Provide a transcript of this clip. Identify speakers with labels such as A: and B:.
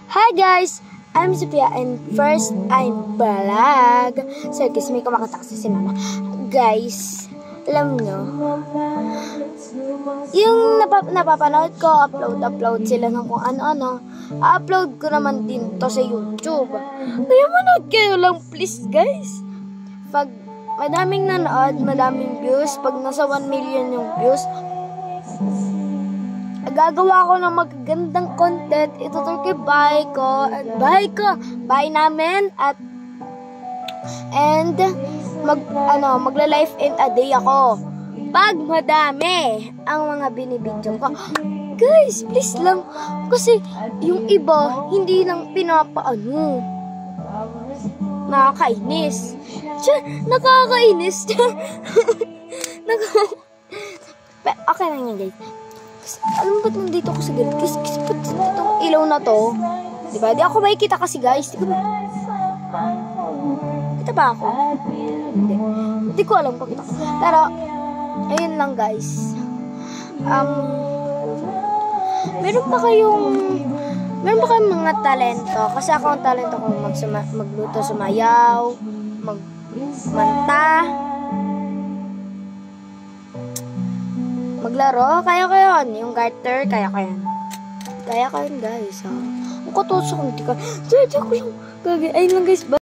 A: Hi guys! I'm Sophia and first I'm vlog. So guys, may kumakanta kasi si mama. Guys, alam nyo, yung napapanood ko, upload sila ng kung ano-ano. I-upload ko naman din to sa YouTube. Kaya manood kayo lang please guys. Pag madaming nanood, madaming views, pag nasa 1 million yung views, gagawa ko ng magagandang content. Itutur ko bahay namin and magla-life in a day ako pag madami ang mga binibidyo ko. Guys, please lang, kasi yung iba hindi lang pinapaano. Nakakainis. Nakakainis. Okay lang yan guys. Alam mo ba't nandito ako sa gilid? Kasi ba't itong ilaw na to? Diba? Di ako makikita kasi guys. Di ba? Kita ba ako? Hindi ko alam kung kita ko. Pero, ayun lang guys. Meron ba kayong mga talento? Kasi ako ang talento ko magluto, sumayaw, magmanta, maglaro, kaya ko yun. Yung garter, kaya ko yun. Kaya ko yun, guys. Ang katuso kung di ka. Ayun lang, guys.